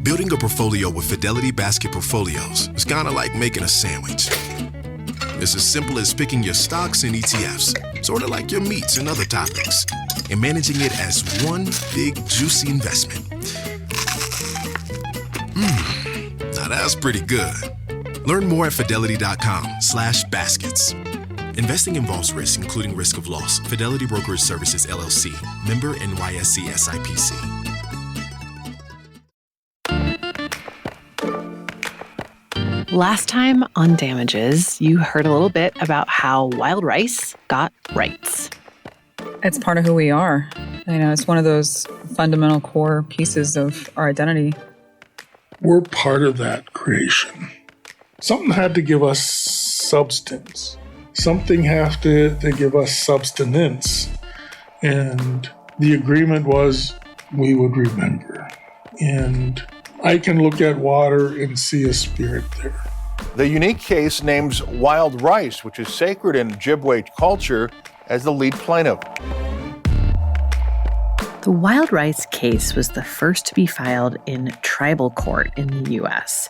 Building a portfolio with Fidelity Basket Portfolios is kind of like making a sandwich. It's as simple as picking your stocks and ETFs, sort of like your meats and other topics, and managing it as one big, juicy investment. Now that's pretty good. Learn more at fidelity.com/baskets. Investing involves risk, including risk of loss. Fidelity Brokerage Services, LLC. Member NYSE SIPC. Last time on Damages, you heard a little bit about how wild rice got rights. It's part of who we are. It's one of those fundamental core pieces of our identity. We're part of that creation. Something had to give us substance. Something had to give us substance. And the agreement was we would remember. And I can look at water and see a spirit there. The unique case names wild rice, which is sacred in Ojibwe culture, as the lead plaintiff. The wild rice case was the first to be filed in tribal court in the U.S.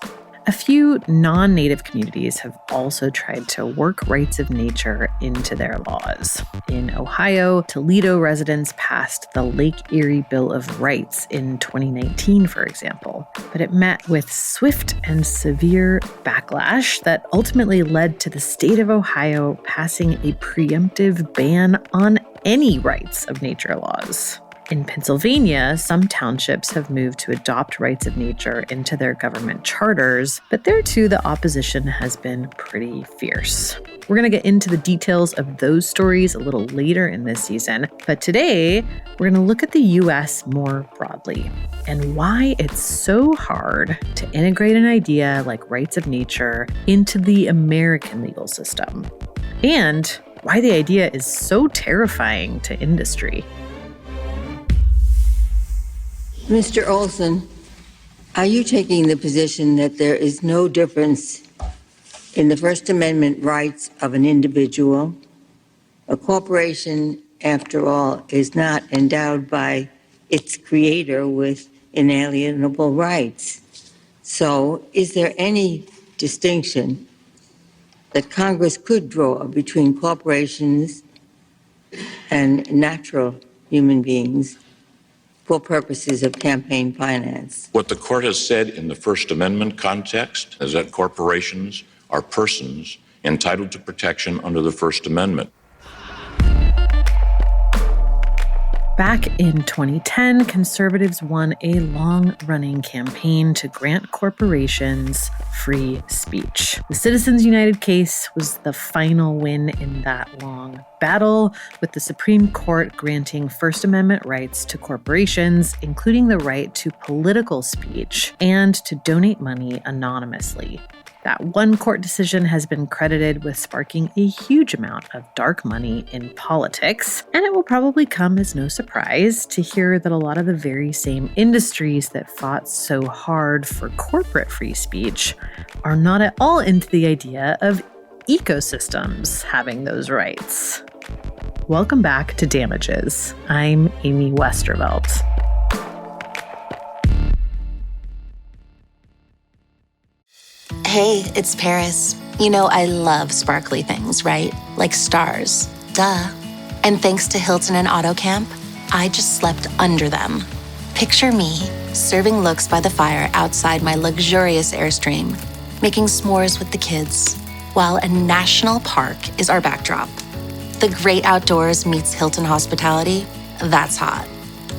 A few non-native communities have also tried to work rights of nature into their laws. In Ohio, Toledo residents passed the Lake Erie Bill of Rights in 2019, for example. But it met with swift and severe backlash that ultimately led to the state of Ohio passing a preemptive ban on any rights of nature laws. In Pennsylvania, some townships have moved to adopt rights of nature into their government charters, but there too the opposition has been pretty fierce. We're going to get into the details of those stories a little later in this season, but today we're going to look at the U.S. more broadly and why it's so hard to integrate an idea like rights of nature into the American legal system, and why the idea is so terrifying to industry. Mr. Olson, are you taking the position that there is no difference in the First Amendment rights of an individual? A corporation, after all, is not endowed by its creator with inalienable rights. So, is there any distinction that Congress could draw between corporations and natural human beings for purposes of campaign finance? What the court has said in the First Amendment context is that corporations are persons entitled to protection under the First Amendment. Back in 2010, conservatives won a long-running campaign to grant corporations free speech. The Citizens United case was the final win in that long battle, with the Supreme Court granting First Amendment rights to corporations, including the right to political speech and to donate money anonymously. That one court decision has been credited with sparking a huge amount of dark money in politics, and it will probably come as no surprise to hear that a lot of the very same industries that fought so hard for corporate free speech are not at all into the idea of ecosystems having those rights. Welcome back to Damages. I'm Amy Westervelt. Hey, it's Paris. You know I love sparkly things, right? Like stars. Duh. And thanks to Hilton and AutoCamp, I just slept under them. Picture me, serving looks by the fire outside my luxurious Airstream, making s'mores with the kids, while a national park is our backdrop. The great outdoors meets Hilton hospitality. That's hot.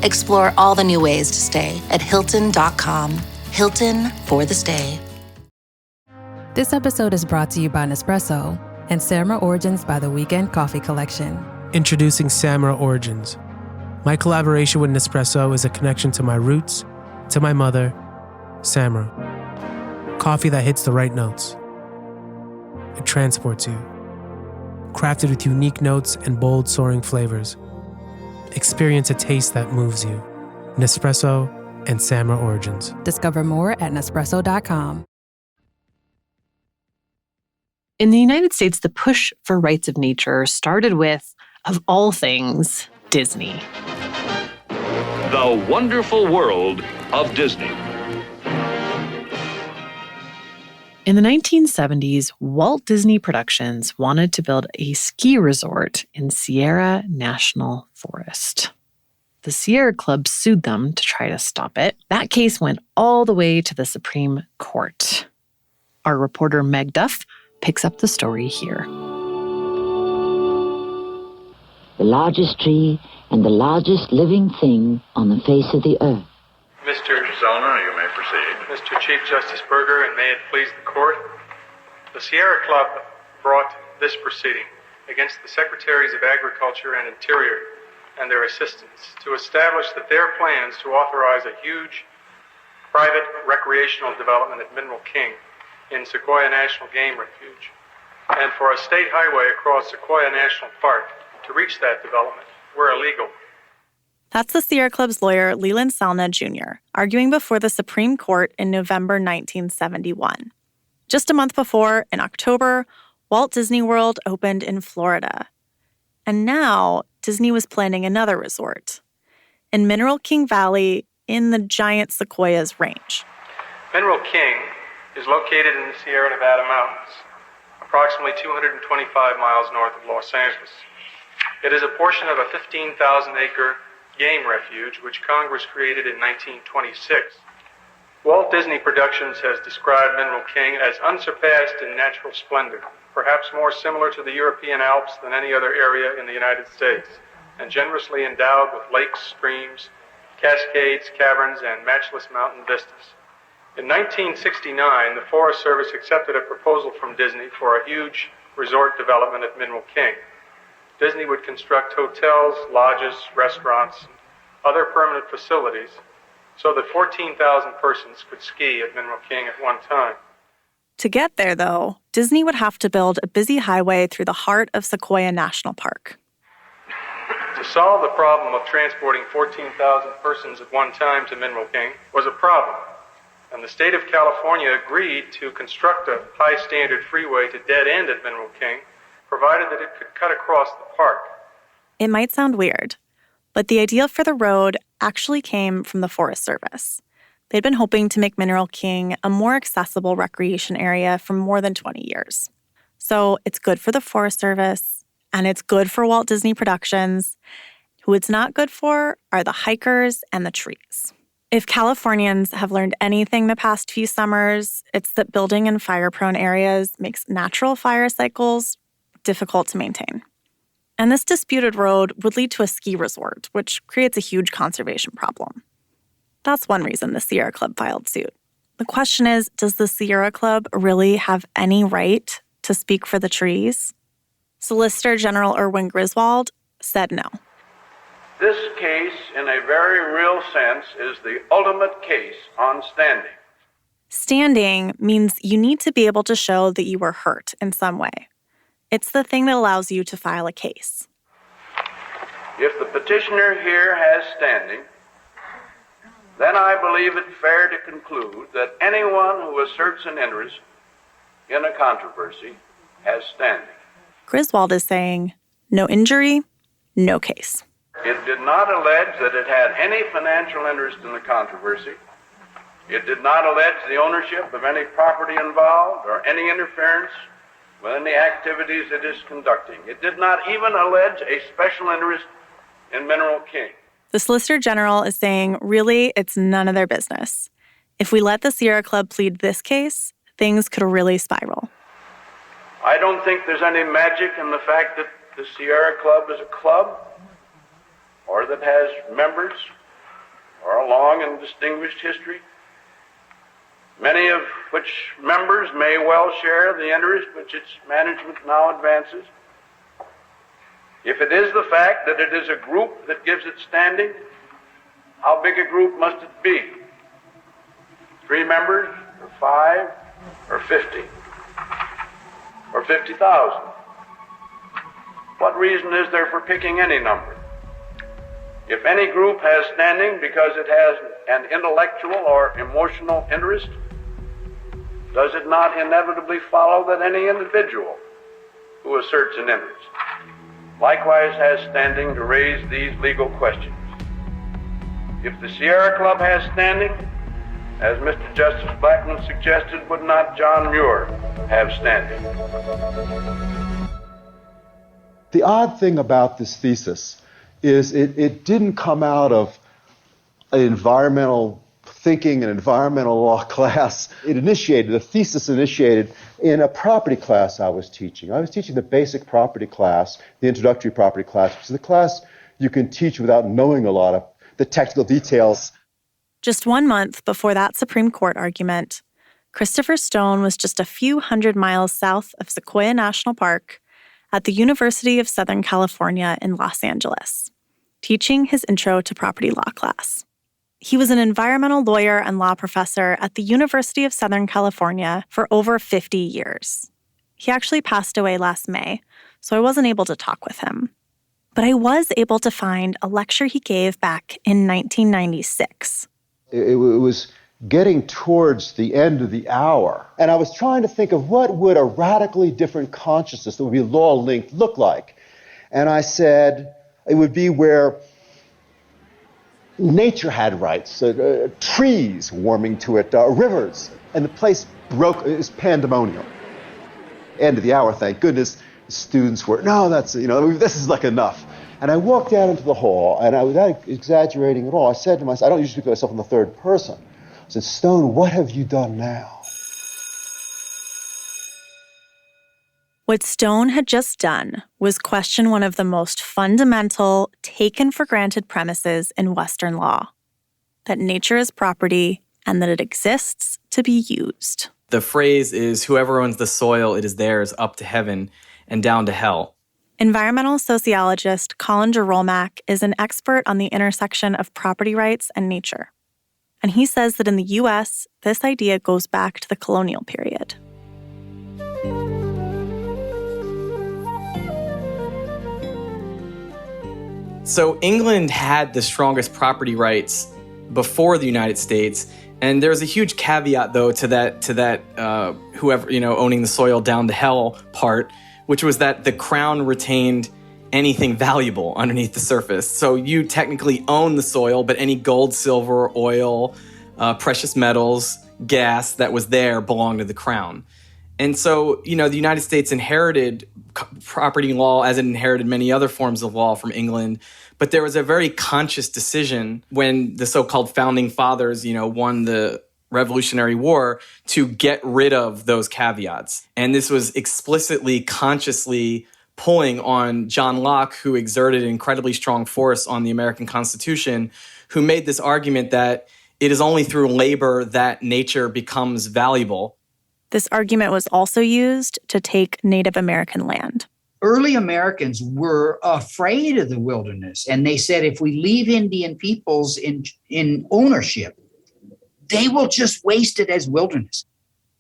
Explore all the new ways to stay at Hilton.com. Hilton for the stay. This episode is brought to you by Nespresso and Samra Origins by the Weekend Coffee Collection. Introducing Samra Origins. My collaboration with Nespresso is a connection to my roots, to my mother, Samra. Coffee that hits the right notes. It transports you. Crafted with unique notes and bold, soaring flavors. Experience a taste that moves you. Nespresso and Samra Origins. Discover more at Nespresso.com. In the United States, the push for rights of nature started with, of all things, Disney. The Wonderful World of Disney. In the 1970s, Walt Disney Productions wanted to build a ski resort in Sierra National Forest. The Sierra Club sued them to try to stop it. That case went all the way to the Supreme Court. Our reporter Meg Duff picks up the story here. The largest tree and the largest living thing on the face of the earth. Mr. Zona, you may proceed. Mr. Chief Justice Berger, and may it please the court, the Sierra Club brought this proceeding against the Secretaries of Agriculture and Interior and their assistants to establish that their plans to authorize a huge private recreational development at Mineral King in Sequoia National Game Refuge and for a state highway across Sequoia National Park to reach that development were illegal. That's the Sierra Club's lawyer, Leland Salna Jr., arguing before the Supreme Court in November 1971. Just a month before, in October, Walt Disney World opened in Florida. And now, Disney was planning another resort in Mineral King Valley in the giant Sequoias range. Mineral King is located in the Sierra Nevada mountains, approximately 225 miles north of Los Angeles. It is a portion of a 15,000-acre game refuge which Congress created in 1926. Walt Disney Productions has described Mineral King as unsurpassed in natural splendor, perhaps more similar to the European Alps than any other area in the United States, and generously endowed with lakes, streams, cascades, caverns, and matchless mountain vistas. In 1969, the Forest Service accepted a proposal from Disney for a huge resort development at Mineral King. Disney would construct hotels, lodges, restaurants, and other permanent facilities so that 14,000 persons could ski at Mineral King at one time. To get there, though, Disney would have to build a busy highway through the heart of Sequoia National Park. To solve the problem of transporting 14,000 persons at one time to Mineral King was a problem, and the state of California agreed to construct a high-standard freeway to dead end at Mineral King, provided that it could cut across the park. It might sound weird, but the idea for the road actually came from the Forest Service. They'd been hoping to make Mineral King a more accessible recreation area for more than 20 years. So it's good for the Forest Service, and it's good for Walt Disney Productions. Who it's not good for are the hikers and the trees. If Californians have learned anything the past few summers, it's that building in fire-prone areas makes natural fire cycles difficult to maintain. And this disputed road would lead to a ski resort, which creates a huge conservation problem. That's one reason the Sierra Club filed suit. The question is, does the Sierra Club really have any right to speak for the trees? Solicitor General Erwin Griswold said no. This case, in a very real sense, is the ultimate case on standing. Standing means you need to be able to show that you were hurt in some way. It's the thing that allows you to file a case. If the petitioner here has standing, then I believe it fair to conclude that anyone who asserts an interest in a controversy has standing. Griswold is saying, no injury, no case. It did not allege that it had any financial interest in the controversy. It did not allege the ownership of any property involved or any interference with any activities it is conducting. It did not even allege a special interest in Mineral King. The Solicitor General is saying, really, it's none of their business. If we let the Sierra Club plead this case, things could really spiral. I don't think there's any magic in the fact that the Sierra Club is a club or that has members or a long and distinguished history, many of which members may well share the interest which its management now advances. If it is the fact that it is a group that gives it standing, how big a group must it be? 3 members, or 5, or 50, or 50,000? What reason is there for picking any number? If any group has standing because it has an intellectual or emotional interest, does it not inevitably follow that any individual who asserts an interest likewise has standing to raise these legal questions? If the Sierra Club has standing, as Mr. Justice Blackmun suggested, would not John Muir have standing? The odd thing about this thesis is it didn't come out of an environmental thinking, an environmental law class. The thesis initiated in a property class I was teaching. I was teaching the basic property class, the introductory property class, which is the class you can teach without knowing a lot of the technical details. Just 1 month before that Supreme Court argument, Christopher Stone was just a few hundred miles south of Sequoia National Park at the University of Southern California in Los Angeles, teaching his Intro to Property Law class. He was an environmental lawyer and law professor at the University of Southern California for over 50 years. He actually passed away last May, so I wasn't able to talk with him. But I was able to find a lecture he gave back in 1996. It was getting towards the end of the hour, and I was trying to think of what would a radically different consciousness that would be law-linked look like. And I said it would be where nature had rights, trees warming to it, rivers, and the place broke. It was pandemonium. End of the hour, thank goodness. The students were, no, this is like enough. And I walked out into the hall, and without exaggerating at all, I said to myself, I don't usually speak of myself in the third person. I said, Stone, what have you done now? What Stone had just done was question one of the most fundamental, taken-for-granted premises in Western law, that nature is property and that it exists to be used. The phrase is, whoever owns the soil, it is theirs, up to heaven and down to hell. Environmental sociologist Colin Jerolmack is an expert on the intersection of property rights and nature. And he says that in the U.S., this idea goes back to the colonial period. So England had the strongest property rights before the United States, and there's a huge caveat, though, to that whoever, owning the soil down to hell part, which was that the crown retained anything valuable underneath the surface. So you technically own the soil, but any gold, silver, oil, precious metals, gas that was there belonged to the crown. And so, the United States inherited property law as it inherited many other forms of law from England. But there was a very conscious decision when the so-called founding fathers, won the Revolutionary War to get rid of those caveats. And this was explicitly, consciously pulling on John Locke, who exerted incredibly strong force on the American Constitution, who made this argument that it is only through labor that nature becomes valuable. This argument was also used to take Native American land. Early Americans were afraid of the wilderness, and they said if we leave Indian peoples in ownership, they will just waste it as wilderness.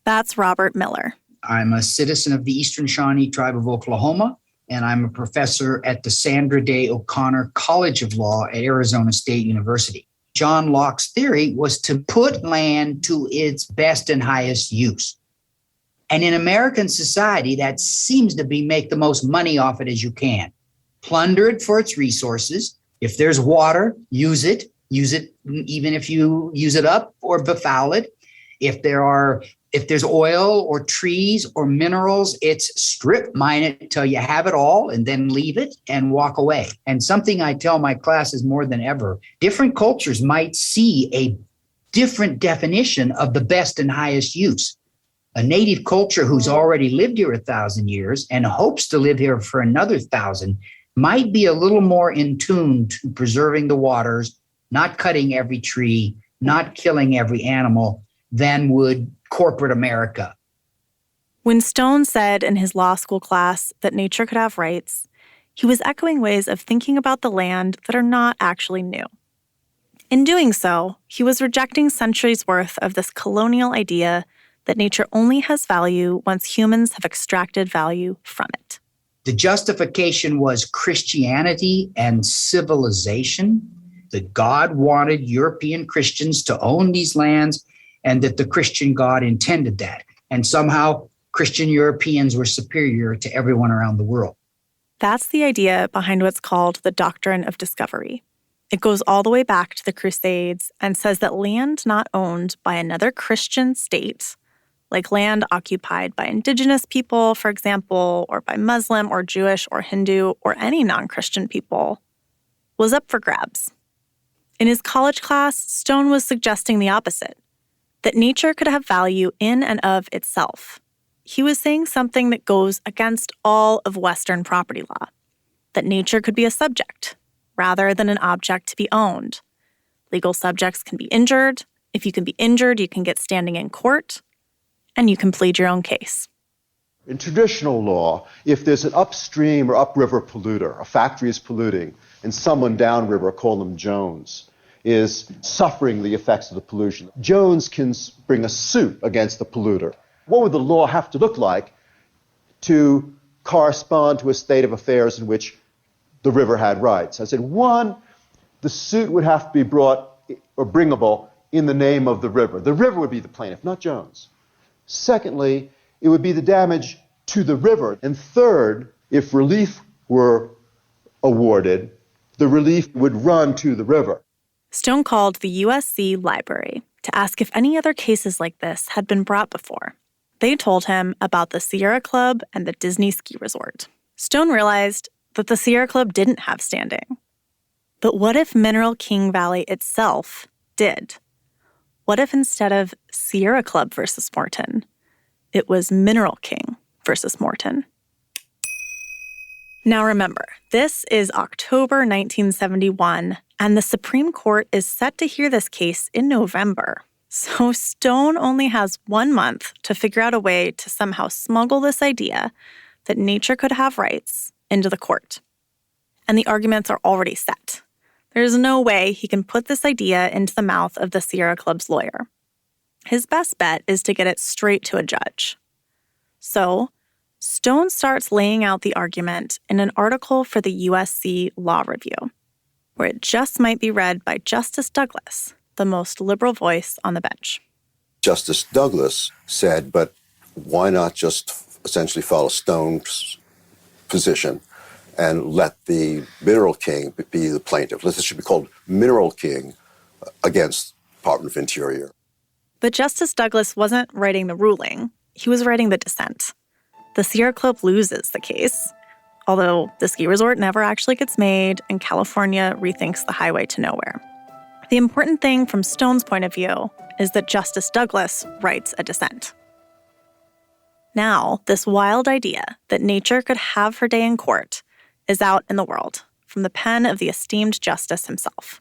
That's Robert Miller. I'm a citizen of the Eastern Shawnee Tribe of Oklahoma, and I'm a professor at the Sandra Day O'Connor College of Law at Arizona State University. John Locke's theory was to put land to its best and highest use. And in American society, that seems to be make the most money off it as you can. Plunder it for its resources. If there's water, use it even if you use it up or befoul it. If there's oil or trees or minerals, it's strip mine it till you have it all and then leave it and walk away. And something I tell my classes more than ever, different cultures might see a different definition of the best and highest use. A native culture who's already lived here 1,000 years and hopes to live here for another 1,000 might be a little more in tune to preserving the waters, not cutting every tree, not killing every animal than would corporate America. When Stone said in his law school class that nature could have rights, he was echoing ways of thinking about the land that are not actually new. In doing so, he was rejecting centuries' worth of this colonial idea that nature only has value once humans have extracted value from it. The justification was Christianity and civilization, that God wanted European Christians to own these lands and that the Christian God intended that. And somehow Christian Europeans were superior to everyone around the world. That's the idea behind what's called the doctrine of discovery. It goes all the way back to the Crusades and says that land not owned by another Christian state, like land occupied by indigenous people, for example, or by Muslim or Jewish or Hindu or any non-Christian people, was up for grabs. In his college class, Stone was suggesting the opposite, that nature could have value in and of itself. He was saying something that goes against all of Western property law, that nature could be a subject rather than an object to be owned. Legal subjects can be injured. If you can be injured, you can get standing in court, and you can plead your own case. In traditional law, if there's an upstream or upriver polluter, a factory is polluting, and someone downriver, call them Jones, is suffering the effects of the pollution, Jones can bring a suit against the polluter. What would the law have to look like to correspond to a state of affairs in which the river had rights? I said, one, the suit would have to be brought or bringable in the name of the river. The river would be the plaintiff, not Jones. Secondly, it would be the damage to the river. And third, if relief were awarded, the relief would run to the river. Stone called the USC library to ask if any other cases like this had been brought before. They told him about the Sierra Club and the Disney ski resort. Stone realized that the Sierra Club didn't have standing. But what if Mineral King Valley itself did? What if instead of Sierra Club versus Morton, it was Mineral King versus Morton? Now remember, this is October 1971, and the Supreme Court is set to hear this case in November. So Stone only has 1 month to figure out a way to somehow smuggle this idea that nature could have rights into the court. And the arguments are already set. There's no way he can put this idea into the mouth of the Sierra Club's lawyer. His best bet is to get it straight to a judge. So Stone starts laying out the argument in an article for the USC Law Review, where it just might be read by Justice Douglas, the most liberal voice on the bench. Justice Douglas said, but why not just essentially follow Stone's position and let the Mineral King be the plaintiff? This should be called Mineral King against Department of Interior. But Justice Douglas wasn't writing the ruling. He was writing the dissent. The Sierra Club loses the case, although the ski resort never actually gets made and California rethinks the highway to nowhere. The important thing from Stone's point of view is that Justice Douglas writes a dissent. Now, this wild idea that nature could have her day in court is out in the world from the pen of the esteemed justice himself.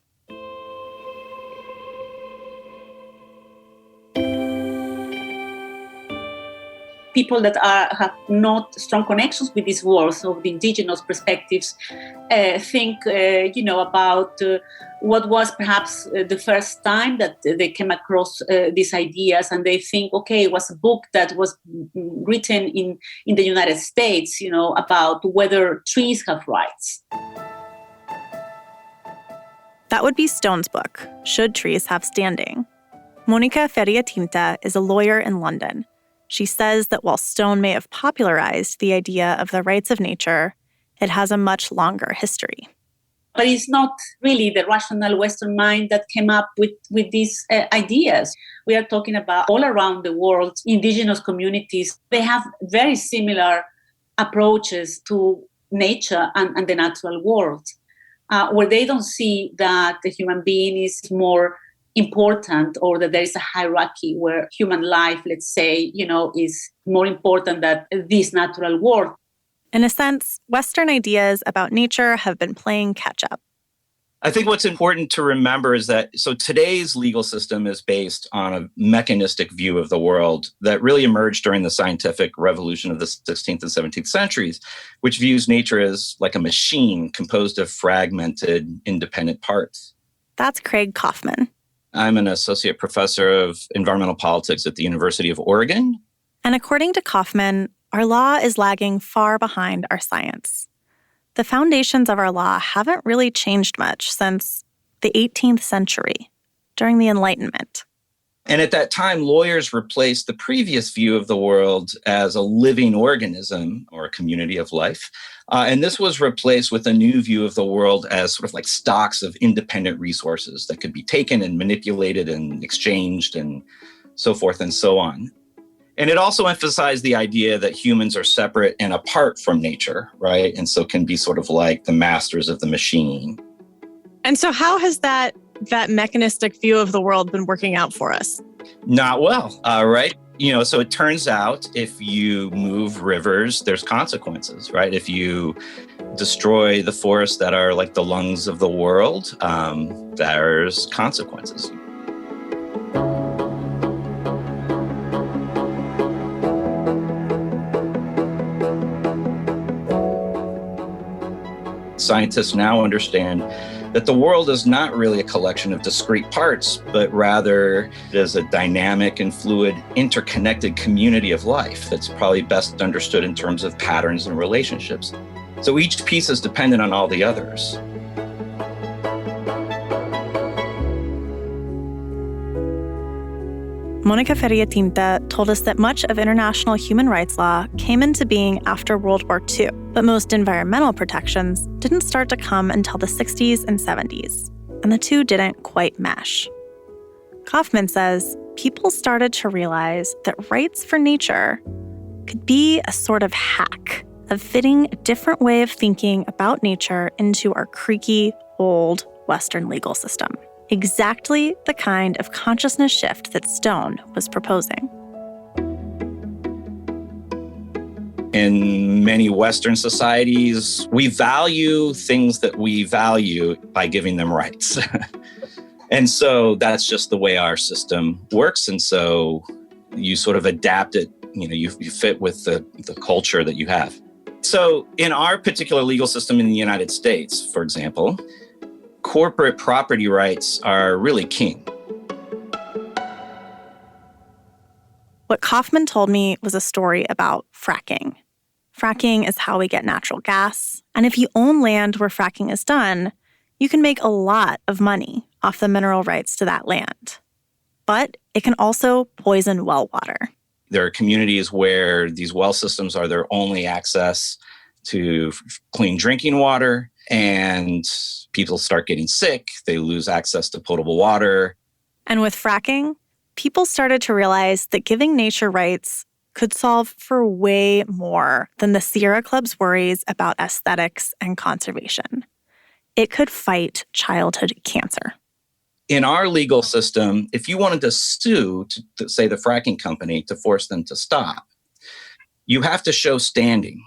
People that have not strong connections with this world, so the indigenous perspectives, think, about what was perhaps the first time that they came across these ideas, and they think, okay, it was a book that was written in the United States, about whether trees have rights. That would be Stone's book, Should Trees Have Standing? Monica Feria-Tinta is a lawyer in London. She says that while Stone may have popularized the idea of the rights of nature, it has a much longer history. But it's not really the rational Western mind that came up with these ideas. We are talking about all around the world, indigenous communities. They have very similar approaches to nature and the natural world, where they don't see that the human being is more important, or that there is a hierarchy where human life, let's say, is more important than this natural world. In a sense, Western ideas about nature have been playing catch up. I think what's important to remember is that today's legal system is based on a mechanistic view of the world that really emerged during the scientific revolution of the 16th and 17th centuries, which views nature as like a machine composed of fragmented, independent parts. That's Craig Kaufman. I'm an associate professor of environmental politics at the University of Oregon. And according to Kaufman, our law is lagging far behind our science. The foundations of our law haven't really changed much since the 18th century, during the Enlightenment. And at that time, lawyers replaced the previous view of the world as a living organism or a community of life. And this was replaced with a new view of the world as sort of like stocks of independent resources that could be taken and manipulated and exchanged and so forth and so on. And it also emphasized the idea that humans are separate and apart from nature, right? And so can be sort of like the masters of the machine. And so how has that mechanistic view of the world been working out for us? Not well, right? So it turns out if you move rivers, there's consequences, right? If you destroy the forests that are like the lungs of the world, there's consequences. Scientists now understand that the world is not really a collection of discrete parts, but rather it is a dynamic and fluid, interconnected community of life that's probably best understood in terms of patterns and relationships. So each piece is dependent on all the others. Monica Ferriatinta told us that much of international human rights law came into being after World War II, but most environmental protections didn't start to come until the 60s and 70s, and the two didn't quite mesh. Kaufman says people started to realize that rights for nature could be a sort of hack of fitting a different way of thinking about nature into our creaky, old Western legal system. Exactly the kind of consciousness shift that Stone was proposing. In many Western societies, we value things that we value by giving them rights. And so that's just the way our system works. And so you sort of adapt it, you fit with the culture that you have. So in our particular legal system in the United States, for example, corporate property rights are really king. What Kaufman told me was a story about fracking. Fracking is how we get natural gas. And if you own land where fracking is done, you can make a lot of money off the mineral rights to that land. But it can also poison well water. There are communities where these well systems are their only access to clean drinking water, and people start getting sick. They lose access to potable water. And with fracking, people started to realize that giving nature rights could solve for way more than the Sierra Club's worries about aesthetics and conservation. It could fight childhood cancer. In our legal system, if you wanted to sue, to say the fracking company, to force them to stop, you have to show standing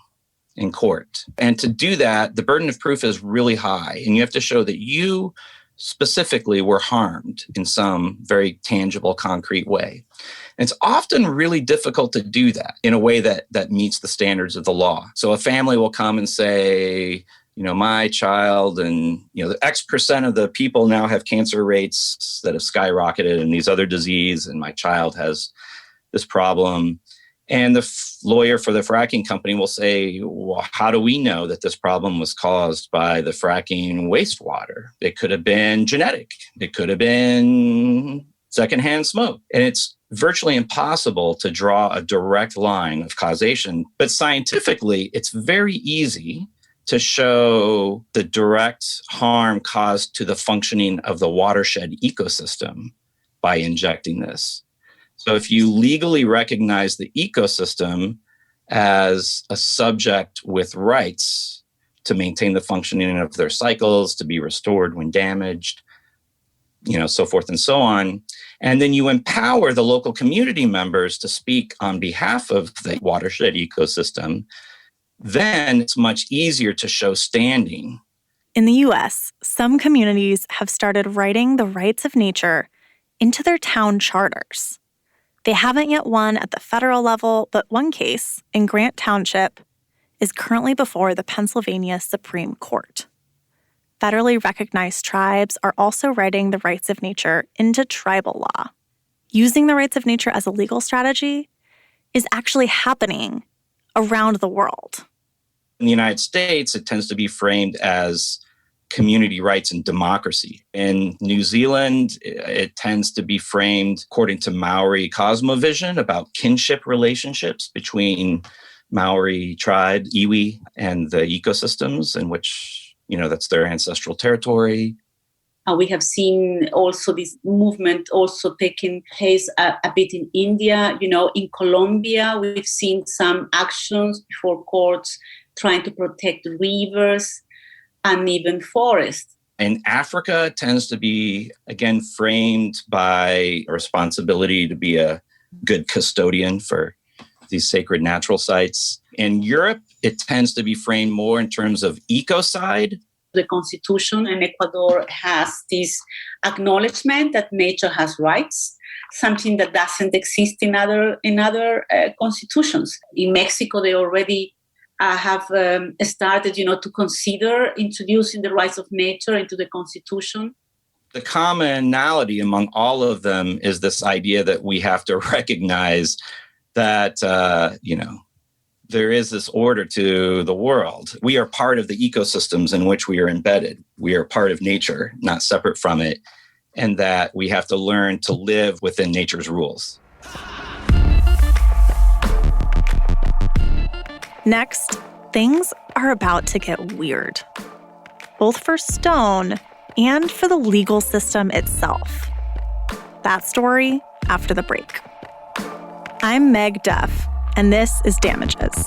in court. And to do that, the burden of proof is really high. And you have to show that you specifically were harmed in some very tangible, concrete way. And it's often really difficult to do that in a way that meets the standards of the law. So a family will come and say, my child and, the X percent of the people now have cancer rates that have skyrocketed and these other disease, and my child has this problem. And the lawyer for the fracking company will say, well, how do we know that this problem was caused by the fracking wastewater? It could have been genetic. It could have been secondhand smoke. And it's virtually impossible to draw a direct line of causation. But scientifically, it's very easy to show the direct harm caused to the functioning of the watershed ecosystem by injecting this. So if you legally recognize the ecosystem as a subject with rights to maintain the functioning of their cycles, to be restored when damaged, so forth and so on, and then you empower the local community members to speak on behalf of the watershed ecosystem, then it's much easier to show standing. In the U.S., some communities have started writing the rights of nature into their town charters. They haven't yet won at the federal level, but one case in Grant Township is currently before the Pennsylvania Supreme Court. Federally recognized tribes are also writing the rights of nature into tribal law. Using the rights of nature as a legal strategy is actually happening around the world. In the United States, it tends to be framed as community rights and democracy. In New Zealand, it tends to be framed according to Maori cosmovision about kinship relationships between Maori tribe, iwi, and the ecosystems in which, that's their ancestral territory. We have seen also this movement also taking place a bit in India. In Colombia, we've seen some actions before courts trying to protect rivers and even forests. And Africa tends to be, again, framed by a responsibility to be a good custodian for these sacred natural sites. In Europe, it tends to be framed more in terms of ecocide. The Constitution in Ecuador has this acknowledgement that nature has rights, something that doesn't exist in other constitutions. In Mexico, they already have started, to consider introducing the rights of nature into the Constitution. The commonality among all of them is this idea that we have to recognize that, there is this order to the world. We are part of the ecosystems in which we are embedded. We are part of nature, not separate from it, and that we have to learn to live within nature's rules. Next, things are about to get weird, both for Stone and for the legal system itself. That story after the break. I'm Meg Duff, and this is Damages.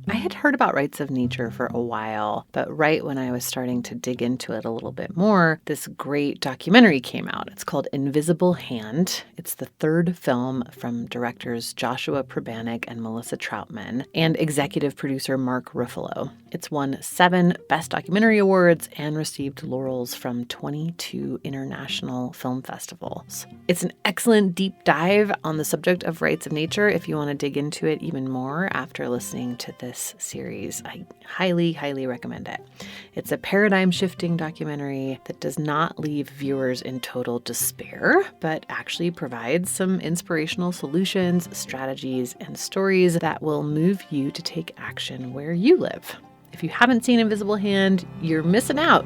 I had heard about rights of nature for a while, but right when I was starting to dig into it a little bit more, this great documentary came out. It's called Invisible Hand. It's the third film from directors Joshua Prabanik and Melissa Troutman and executive producer Mark Ruffalo. It's won 7 Best Documentary Awards and received laurels from 22 international film festivals. It's an excellent deep dive on the subject of rights of nature if you want to dig into it even more after listening to this series. I highly, highly recommend it. It's a paradigm-shifting documentary that does not leave viewers in total despair, but actually provides some inspirational solutions, strategies, and stories that will move you to take action where you live. If you haven't seen Invisible Hand, you're missing out.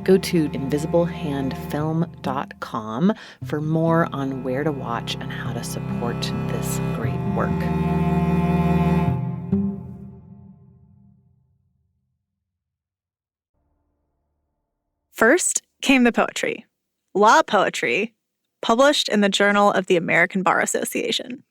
Go to invisiblehandfilm.com for more on where to watch and how to support this great work. First came the poetry, law poetry, published in the Journal of the American Bar Association.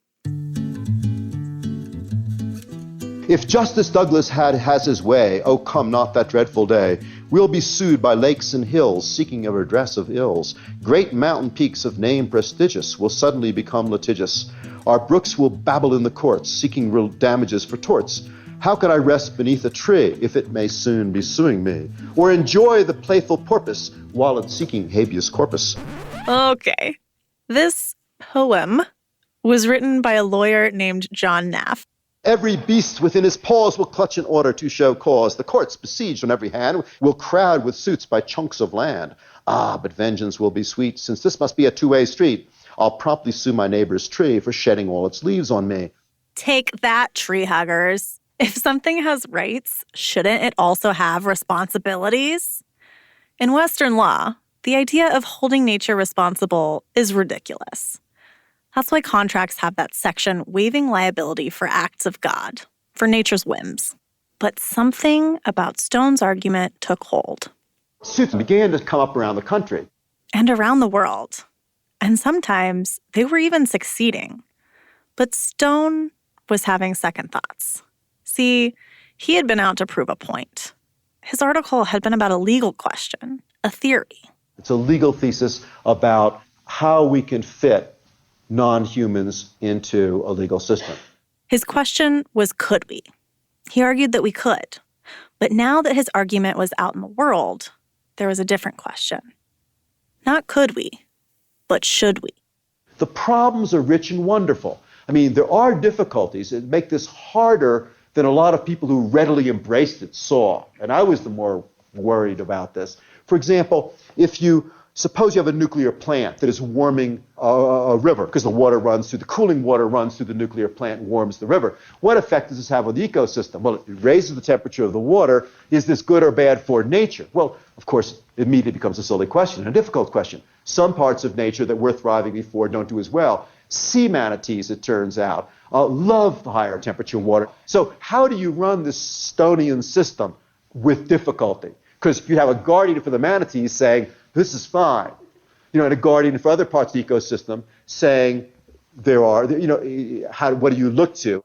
If Justice Douglas has his way, oh come not that dreadful day, we'll be sued by lakes and hills, seeking a redress of ills. Great mountain peaks of name prestigious will suddenly become litigious. Our brooks will babble in the courts, seeking real damages for torts. How can I rest beneath a tree if it may soon be suing me? Or enjoy the playful porpoise while it's seeking habeas corpus? Okay. This poem was written by a lawyer named John Naff. Every beast within his paws will clutch in order to show cause. The courts, besieged on every hand, will crowd with suits by chunks of land. Ah, but vengeance will be sweet, since this must be a two-way street. I'll promptly sue my neighbor's tree for shedding all its leaves on me. Take that, tree huggers. If something has rights, shouldn't it also have responsibilities? In Western law, the idea of holding nature responsible is ridiculous. That's why contracts have that section waiving liability for acts of God, for nature's whims. But something about Stone's argument took hold. Suits began to come up around the country. And around the world. And sometimes they were even succeeding. But Stone was having second thoughts. See, he had been out to prove a point. His article had been about a legal question, a theory. It's a legal thesis about how we can fit non-humans into a legal system. His question was, could we? He argued that we could. But now that his argument was out in the world, there was a different question. Not could we, but should we? The problems are rich and wonderful. I mean, there are difficulties that make this harder than a lot of people who readily embraced it saw. And I was the more worried about this. For For example, suppose you have a nuclear plant that is warming a river because the cooling water runs through the nuclear plant and warms the river. What effect does this have on the ecosystem? Well, it raises the temperature of the water. Is this good or bad for nature? Well, of course, it immediately becomes a silly question, a difficult question. Some parts of nature that were thriving before don't do as well. Sea manatees, it turns out, love the higher temperature water. So how do you run this Stonian system with difficulty? Because you have a guardian for the manatees saying, this is fine, and a guardian for other parts of the ecosystem saying, what do you look to?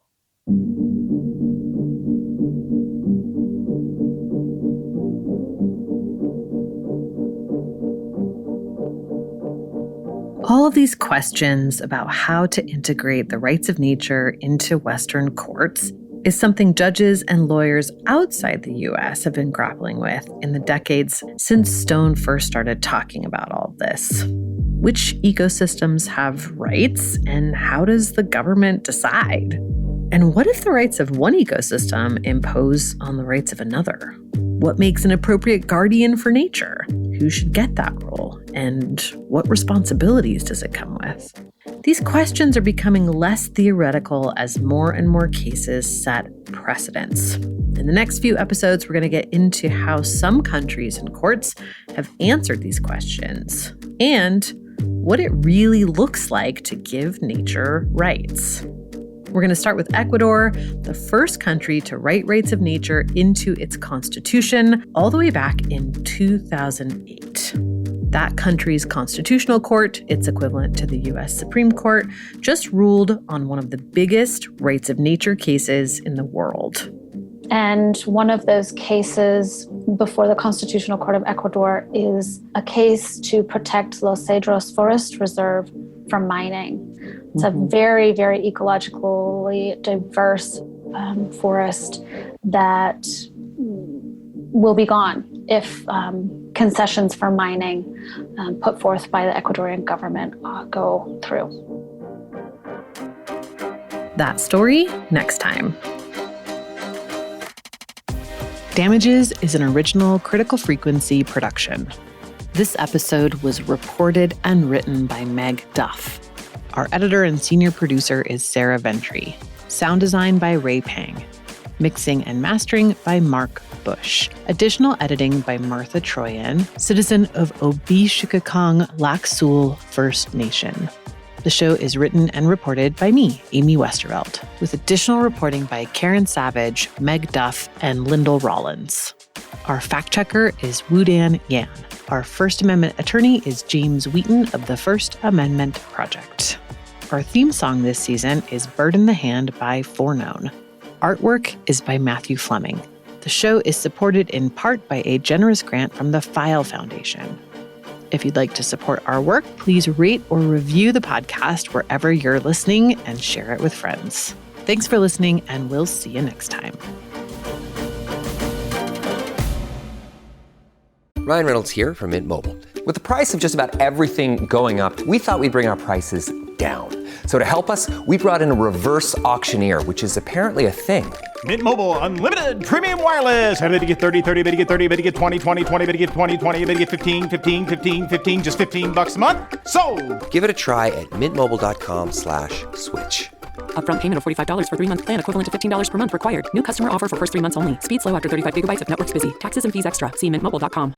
All of these questions about how to integrate the rights of nature into Western courts is something judges and lawyers outside the U.S. have been grappling with in the decades since Stone first started talking about all of this. Which ecosystems have rights, and how does the government decide? And what if the rights of one ecosystem impose on the rights of another? What makes an appropriate guardian for nature? Who should get that role? And what responsibilities does it come with? These questions are becoming less theoretical as more and more cases set precedents. In the next few episodes, we're going to get into how some countries and courts have answered these questions and what it really looks like to give nature rights. We're going to start with Ecuador, the first country to write rights of nature into its constitution all the way back in 2008. That country's constitutional court, its equivalent to the U.S. Supreme Court, just ruled on one of the biggest rights of nature cases in the world. And one of those cases before the Constitutional Court of Ecuador is a case to protect Los Cedros Forest Reserve from mining. It's a very, very ecologically diverse forest that will be gone if concessions for mining put forth by the Ecuadorian government go through. That story next time. Damages is an original Critical Frequency production. This episode was reported and written by Meg Duff. Our editor and senior producer is Sarah Ventry. Sound design by Ray Pang. Mixing and mastering by Mark Bush. Additional editing by Martha Troyan, citizen of Obishikakong Lac-Sul First Nation. The show is written and reported by me, Amy Westervelt, with additional reporting by Karen Savage, Meg Duff, and Lyndall Rollins. Our fact checker is Woodan Yan. Our First Amendment attorney is James Wheaton of the First Amendment Project. Our theme song this season is Bird in the Hand by Forknown. Artwork is by Matthew Fleming. The show is supported in part by a generous grant from the File Foundation. If you'd like to support our work, please rate or review the podcast wherever you're listening and share it with friends. Thanks for listening, and we'll see you next time. Ryan Reynolds here from Mint Mobile. With the price of just about everything going up, we thought we'd bring our prices down. So to help us, we brought in a reverse auctioneer, which is apparently a thing. Mint Mobile Unlimited Premium Wireless. How to get 30, 30, bit to get 30, bit to get 20, 20, 20, bit to get 20, 20, bit to get 15, 15, 15, 15, just $15 a month? Sold! Give it a try at mintmobile.com/switch. Upfront payment of $45 for 3-month plan, equivalent to $15 per month required. New customer offer for first 3 months only. Speed slow after 35 gigabytes if network's busy. Taxes and fees extra. See mintmobile.com.